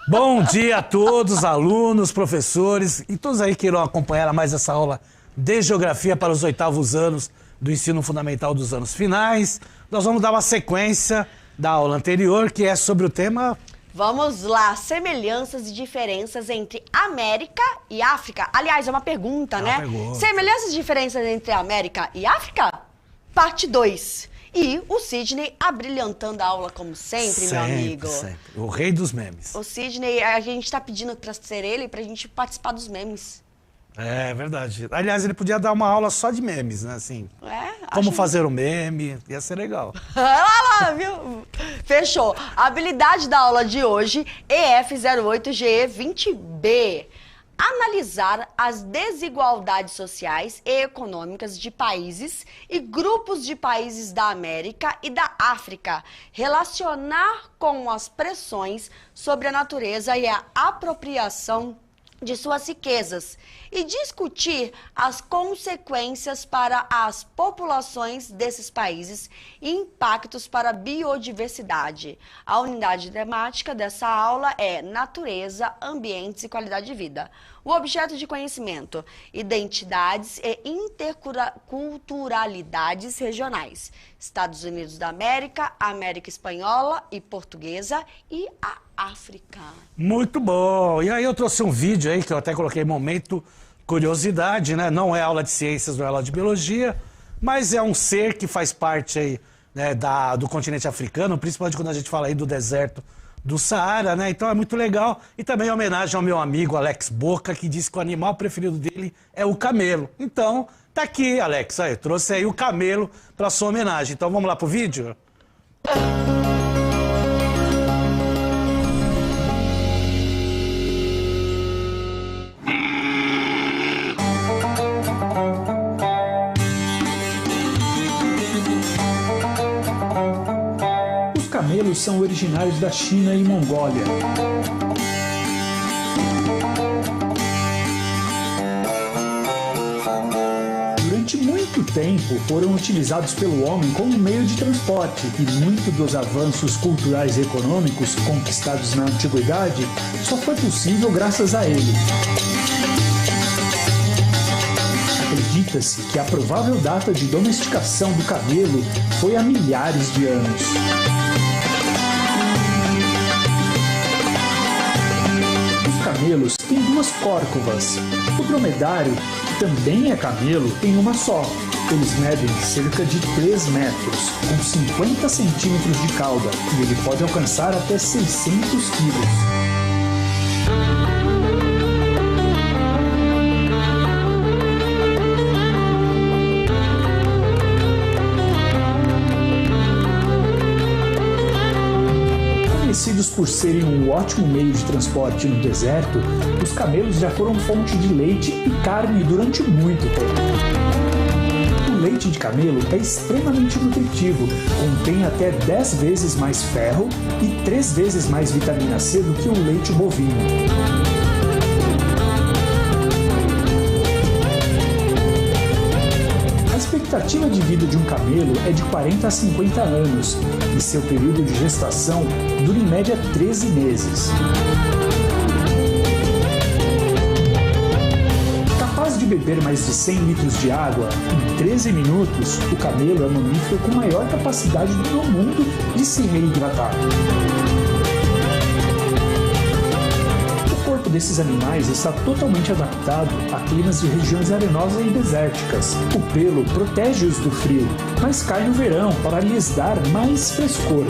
Bom dia a todos, alunos, professores e todos aí que irão acompanhar mais essa aula de Geografia para os 8º anos do ensino fundamental dos anos finais. Nós vamos dar uma sequência da aula anterior, que é sobre o tema... Vamos lá, semelhanças e diferenças entre América e África. Aliás, é uma pergunta, né? Pergunta. Semelhanças e diferenças entre América e África? Parte 2. E o Sidney abrilhantando a aula como sempre, meu amigo. Sempre. O rei dos memes. O Sidney, a gente tá pedindo pra ser ele, pra gente participar dos memes. É verdade. Aliás, ele podia dar uma aula só de memes, né? Assim, como fazer o meme, ia ser legal. Lá, viu? Fechou. A habilidade da aula de hoje, EF08GE20B. Analisar as desigualdades sociais e econômicas de países e grupos de países da América e da África. Relacionar com as pressões sobre a natureza e a apropriação de suas riquezas e discutir as consequências para as populações desses países e impactos para a biodiversidade. A unidade temática dessa aula é Natureza, Ambientes e Qualidade de Vida. O objeto de conhecimento, identidades e interculturalidades regionais. Estados Unidos da América, América Espanhola e Portuguesa e a África. Muito bom! E aí eu trouxe um vídeo aí que eu até coloquei momento curiosidade, né? Não é aula de ciências, não é aula de biologia, mas é um ser que faz parte aí, né, do continente africano, principalmente quando a gente fala aí do deserto do Saara, né? Então é muito legal. E também em homenagem ao meu amigo Alex Boca, que disse que o animal preferido dele é o camelo. Então, tá aqui, Alex, aí, trouxe aí o camelo para sua homenagem. Então vamos lá pro vídeo? Os camelos são originários da China e Mongólia. Durante muito tempo foram utilizados pelo homem como meio de transporte e muito dos avanços culturais e econômicos conquistados na antiguidade só foi possível graças a eles. Acredita-se que a provável data de domesticação do camelo foi há milhares de anos. Os camelos têm duas córcovas. O dromedário, que também é camelo, tem uma só. Eles medem cerca de 3 metros, com 50 centímetros de cauda, e ele pode alcançar até 600 quilos. Conhecidos por serem um ótimo meio de transporte no deserto, os camelos já foram fonte de leite e carne durante muito tempo. O leite de camelo é extremamente nutritivo, contém até 10 vezes mais ferro e 3 vezes mais vitamina C do que o leite bovino. A expectativa de vida de um camelo é de 40 a 50 anos e seu período de gestação dura em média 13 meses. Capaz de beber mais de 100 litros de água em 13 minutos, o camelo é o mamífero com maior capacidade do mundo de se reidratar. O corpo desses animais está totalmente adaptado a climas de regiões arenosas e desérticas. O pelo protege-os do frio, mas cai no verão para lhes dar mais frescor.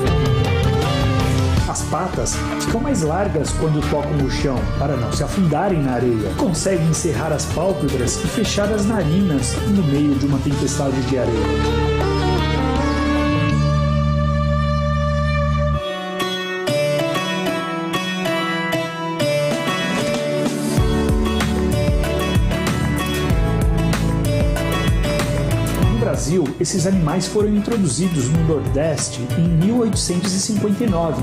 As patas ficam mais largas quando tocam o chão, para não se afundarem na areia. Conseguem cerrar as pálpebras e fechar as narinas no meio de uma tempestade de areia. No Brasil, esses animais foram introduzidos no Nordeste em 1859,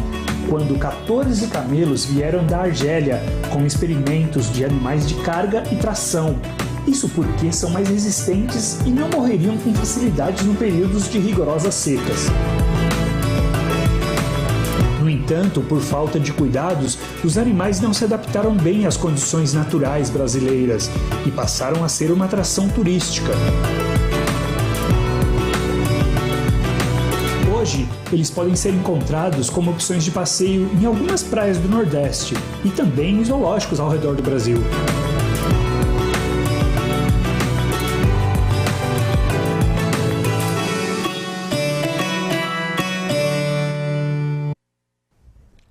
quando 14 camelos vieram da Argélia com experimentos de animais de carga e tração. Isso porque são mais resistentes e não morreriam com facilidade em períodos de rigorosas secas. No entanto, por falta de cuidados, os animais não se adaptaram bem às condições naturais brasileiras e passaram a ser uma atração turística. Hoje, eles podem ser encontrados como opções de passeio em algumas praias do Nordeste e também em zoológicos ao redor do Brasil.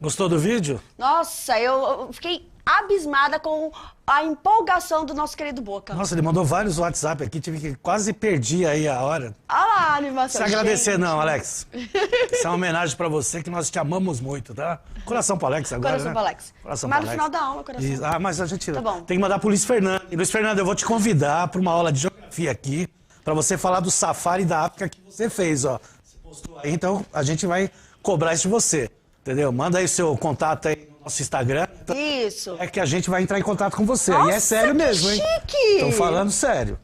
Gostou do vídeo? Nossa, eu fiquei abismada com a empolgação do nosso querido Boca. Nossa, ele mandou vários WhatsApp aqui, quase perdi aí a hora. Olha lá a animação. Não precisa agradecer não, Alex. Isso é uma homenagem pra você, que nós te amamos muito, tá? Coração pro Alex agora, Coração né? pro Alex. Coração Mas pro no Alex. final da aula, coração. Isso. Ah, mas a gente Tá bom. tem que mandar pro Luiz Fernando. E Luiz Fernando, eu vou te convidar pra uma aula de geografia aqui, pra você falar do safari da África que você fez, ó. Você postou aí, então a gente vai cobrar isso de você, entendeu? Manda aí o seu contato aí no nosso Instagram. Isso. É que a gente vai entrar em contato com você. Nossa, e é sério que mesmo, hein? chique! Estão falando sério.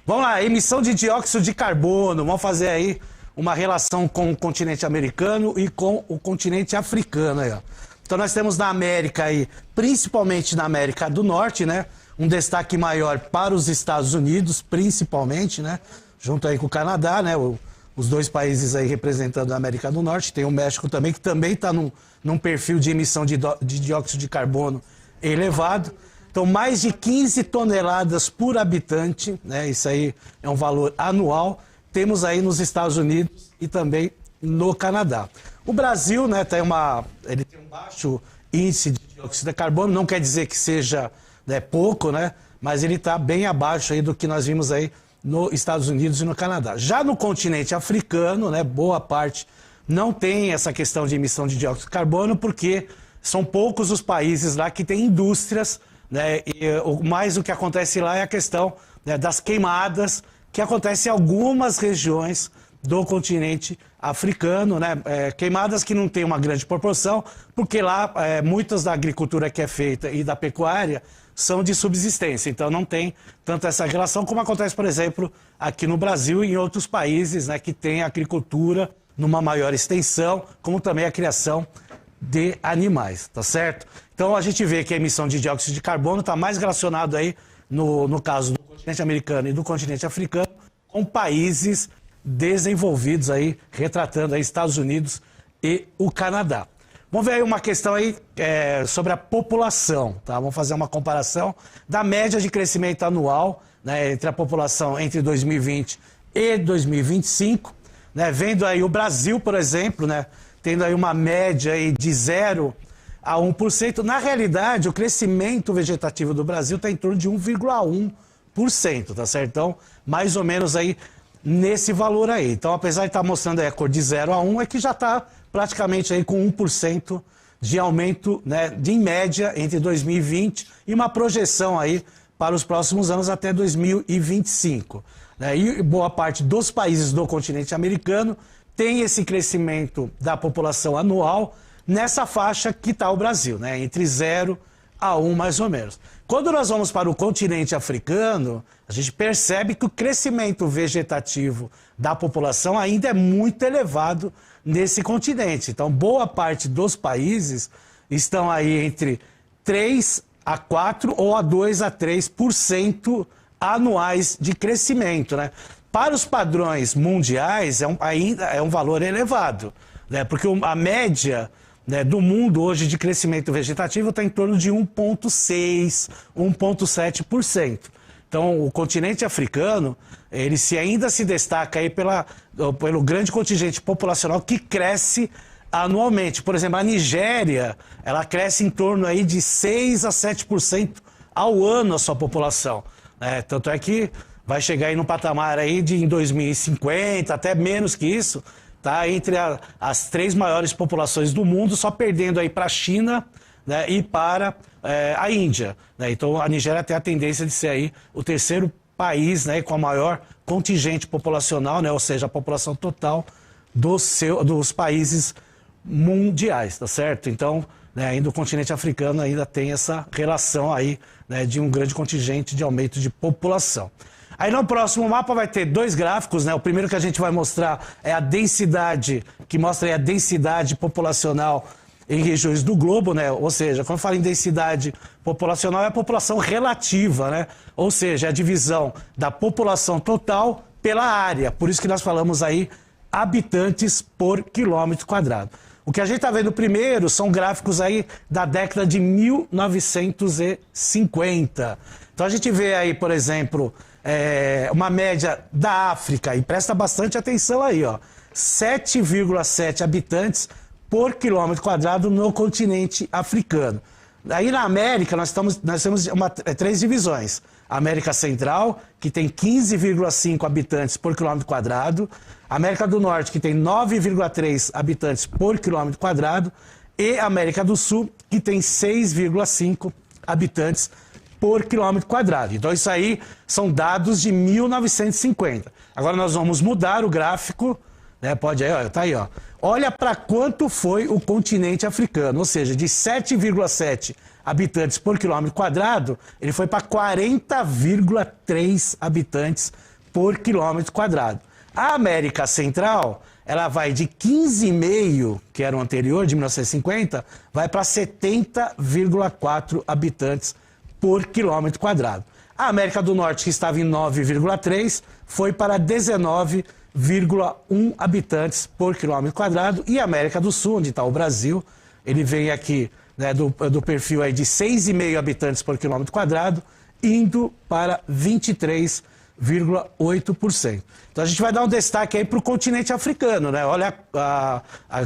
Vamos lá, emissão de dióxido de carbono. Vamos fazer aí uma relação com o continente americano e com o continente africano aí, ó. Então nós temos na América aí, principalmente na América do Norte, né? Um destaque maior para os Estados Unidos, principalmente, né? Junto aí com o Canadá, né? Os dois países aí representando a América do Norte. Tem o México também, que também está num perfil de emissão de dióxido de carbono elevado. Então, mais de 15 toneladas por habitante, né? Isso aí é um valor anual. Temos aí nos Estados Unidos e também no Canadá. O Brasil, né, ele tem um baixo índice de dióxido de carbono, não quer dizer que seja, né, pouco, né? Mas ele está bem abaixo aí do que nós vimos aí nos Estados Unidos e no Canadá. Já no continente africano, né, boa parte não tem essa questão de emissão de dióxido de carbono, porque são poucos os países lá que têm indústrias, né, e mais o que acontece lá é a questão, né, das queimadas, que acontece em algumas regiões do continente africano, né, queimadas que não tem uma grande proporção, porque lá muitas da agricultura que é feita e da pecuária são de subsistência, então não tem tanto essa relação como acontece, por exemplo, aqui no Brasil e em outros países, né, que tem agricultura numa maior extensão, como também a criação de animais, tá certo? Então a gente vê que a emissão de dióxido de carbono está mais relacionado aí, no caso do continente americano e do continente africano, com países desenvolvidos aí, retratando aí Estados Unidos e o Canadá. Vamos ver aí uma questão aí sobre a população, tá? Vamos fazer uma comparação da média de crescimento anual, né, entre a população entre 2020 e 2025, né? Vendo aí o Brasil, por exemplo, né, tendo aí uma média aí de 0 a 1%. Na realidade, o crescimento vegetativo do Brasil está em torno de 1,1%, tá certo? Então, mais ou menos aí nesse valor aí. Então, apesar de estar mostrando aí a cor de 0 a 1, é que já está praticamente aí com 1% de aumento, né, em média entre 2020 e uma projeção aí para os próximos anos até 2025. Né? E boa parte dos países do continente americano tem esse crescimento da população anual nessa faixa que está o Brasil, né, entre 0 a 1 mais ou menos. Quando nós vamos para o continente africano, a gente percebe que o crescimento vegetativo da população ainda é muito elevado nesse continente. Então, boa parte dos países estão aí entre 3 a 4 ou a 2 a 3% anuais de crescimento, né? Para os padrões mundiais, ainda é um valor elevado, né? Porque a média, né, do mundo hoje de crescimento vegetativo está em torno de 1,6%, 1,7%. Então, o continente africano, ele ainda se destaca aí pelo grande contingente populacional que cresce anualmente. Por exemplo, a Nigéria, ela cresce em torno aí de 6 a 7% ao ano a sua população. Tanto é que vai chegar aí no patamar aí de, em 2050, até menos que isso, tá entre as 3 maiores populações do mundo, só perdendo aí para a China, né, e para a Índia, né? Então a Nigéria tem a tendência de ser aí o terceiro país, né, com a maior contingente populacional, né, ou seja, a população total dos países mundiais, tá certo? Então, né, ainda o continente africano ainda tem essa relação aí, né, de um grande contingente de aumento de população. Aí no próximo mapa vai ter 2 gráficos, né? O primeiro que a gente vai mostrar é a densidade, que mostra aí a densidade populacional em regiões do globo, né? Ou seja, quando fala em densidade populacional, é a população relativa, né? Ou seja, é a divisão da população total pela área. Por isso que nós falamos aí habitantes por quilômetro quadrado. O que a gente está vendo primeiro são gráficos aí da década de 1950. Então a gente vê aí, por exemplo, uma média da África, e presta bastante atenção aí, ó, 7,7 habitantes por quilômetro quadrado no continente africano. Aí na América nós temos 3 divisões. A América Central, que tem 15,5 habitantes por quilômetro quadrado. A América do Norte, que tem 9,3 habitantes por quilômetro quadrado. E a América do Sul, que tem 6,5 habitantes por quilômetro quadrado. Então isso aí são dados de 1950. Agora nós vamos mudar o gráfico, né? Pode aí, ó, tá aí, ó. Olha para quanto foi o continente africano, ou seja, de 7,7 habitantes por quilômetro quadrado, ele foi para 40,3 habitantes por quilômetro quadrado. A América Central, ela vai de 15,5, que era o anterior, de 1950, vai para 70,4 habitantes por quilômetro quadrado. A América do Norte, que estava em 9,3, foi para 19,1 habitantes por quilômetro quadrado. E a América do Sul, onde está o Brasil, ele vem aqui, né, do perfil aí de 6,5 habitantes por quilômetro quadrado, indo para 23,8%. Então a gente vai dar um destaque aí para o continente africano, né? Olha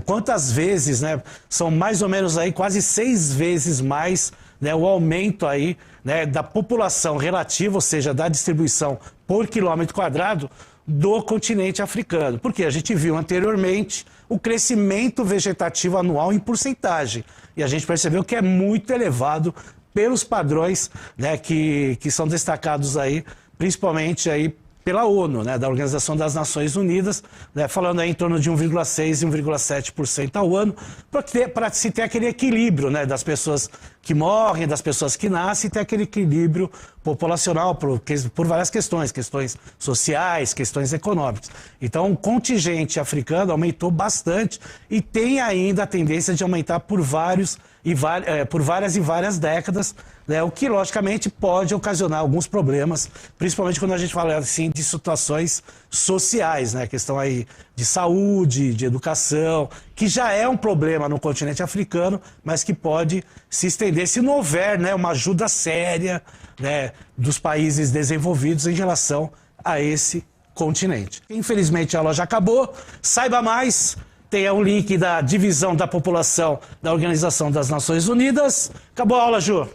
quantas vezes, né? São mais ou menos aí quase 6 vezes mais, né, o aumento aí, né, da população relativa, ou seja, da distribuição por quilômetro quadrado do continente africano. Porque a gente viu anteriormente o crescimento vegetativo anual em porcentagem. E a gente percebeu que é muito elevado pelos padrões, né, que são destacados aí, principalmente aí pela ONU, né, da Organização das Nações Unidas, né, falando aí em torno de 1,6% e 1,7% ao ano, para se ter aquele equilíbrio, né, das pessoas que morrem, das pessoas que nascem, ter aquele equilíbrio populacional por várias questões sociais, questões econômicas. Então, o contingente africano aumentou bastante e tem ainda a tendência de aumentar por várias e várias décadas, né, o que, logicamente, pode ocasionar alguns problemas, principalmente quando a gente fala assim, de situações sociais, né, questão aí de saúde, de educação, que já é um problema no continente africano, mas que pode se estender se não houver, né, uma ajuda séria, né, dos países desenvolvidos em relação a esse continente. Infelizmente a aula já acabou, saiba mais, tem um link da divisão da população da Organização das Nações Unidas. Acabou a aula, Ju.